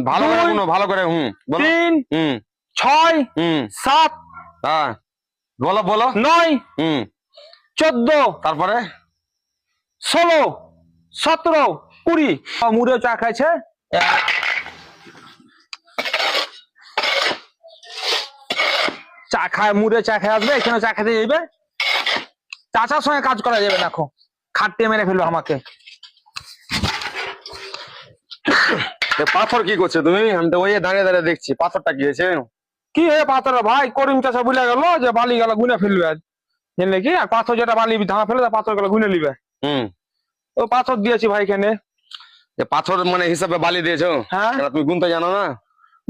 ভালো করে গুনো, ভালো করে। বলো। 3 6 7 হ্যাঁ বলো বলো। 9 14 তারপরে 16 17 20 মুড়ে চা খাইছে। চা খায়, মুড়ে চা খেয়ে আসবে, এখানে চা খেতে যাবে। চাচার সঙ্গে কাজ করা যাবে না, খাটিয়ে মেরে ফেললো আমাকে। পাথর কি করছো তুমি? আমি তো ওই দাঁড়িয়ে দাঁড়িয়ে দেখছি, পাথরটা কি হয়েছে? কি হে পাথর ভাই? করিম চাচা বুঝে গেল যে বালি গেলা গুনে ফেলবে আজ, জানলে কি? আর পাথর যেটা বালি ধামা ফেলে পাথর গুলো গুনে নিবে। ও পাথর দিয়েছি ভাই এখানে। পাথর মানে হিসাবে বালি দিয়েছো? হ্যাঁ। তুমি গুনতে জানো না?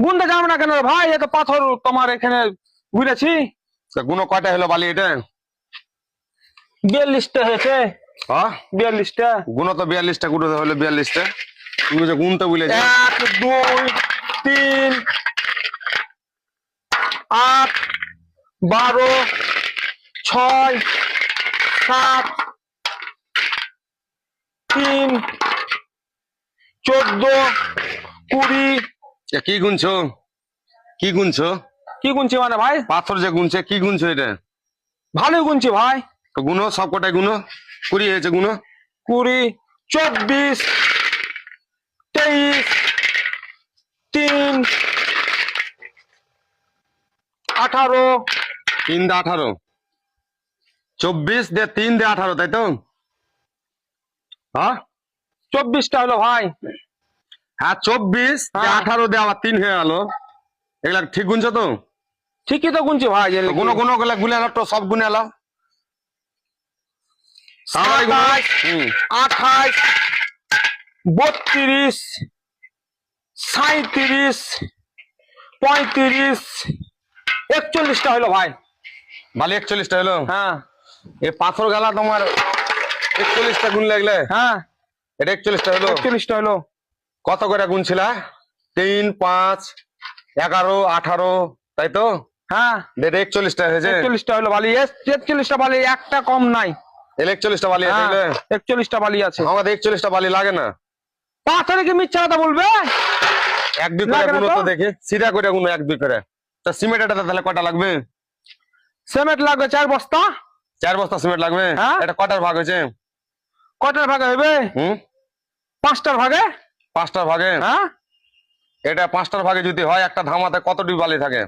গুনতে যাবো না কেন ভাই? এত পাথর তোমার এখানে গুনেছি। গুনো কয়টা হলো বালি এটা? 42টা হয়েছে। হ্যাঁ 42টা। গুনো তো 42টা, গুনো হলো 42টা। তুমি যে গুনতে বলেছো। 1 2 3 8 12 6 7 3 14 20। কি গুনছো? কি গুনছো? কি গুনছি মানে ভাই? পাথর যে গুনছে, কি গুনছো এটা? ভালোই গুনছি ভাই। তো গুনো, সব কটাই গুনো। 20 হয়েছে, গুনো। 20 24 23 3 18 3 দিয়ে 18, 24 দিয়ে 3 দিয়ে 18, তাই তো? হ্যাঁ 24টা হলো ভাই। হ্যাঁ 24 দিয়ে 18 দিয়ে আবার 3 হয়ে গেল। এগুলা ঠিক গুনছো তো? ঠিকই তো গুনছি ভাই। গুনো গুনো গুলা গুলে আলো তো, সব গুনে আলো। 27 28 32 37 35 41টা হলো ভাই। বালি 41টা হলো। হ্যাঁ এই পাথর গালা তোমার 41টা গুন লাগলে। হ্যাঁ এটা 41টা হলো। 41টা হলো। কত করে গুনছিলা? 3 5 11 18, তাই তো? হ্যাঁ 41টা হয়েছে। 41টা হলো বালি। 41টা বালি, একটা কম নাই। 41টা বালি আছে। 41টা বালি আছে। আমাদের 41টা বালি লাগে না। পাথরে কি মিথ্যা কথা বলবে? 1 2 করে গুনো তো দেখি, সিধা করে গুনো 1 2 করে। তা সিমেন্ট এটা তাহলে কটা লাগবে? সিমেন্ট লাগবে 4 বস্তা। 4 বস্তা সিমেন্ট লাগবে। এটা কটার ভাগ হয়েছে? কটার ভাগে হবে? 5টার ভাগে। 5টার ভাগে? হ্যাঁ এটা 5টার ভাগে যদি হয়, একটা ধামাতে কতটি বালি থাকে?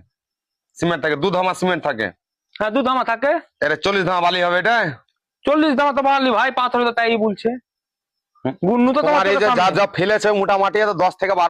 সিমেন্ট থাকে 2 ধামা সিমেন্ট থাকে। হ্যাঁ 2 ধামা থাকে। এটা 40 ধামা বালি হবে এটা। 40 ধামা তো বালি ভাই, পাথরে তো তাই বলছে। গুন্নু তো তোমার এই যে যা তোমার যা ফেলেছে মোটামুটি 10 থেকে 12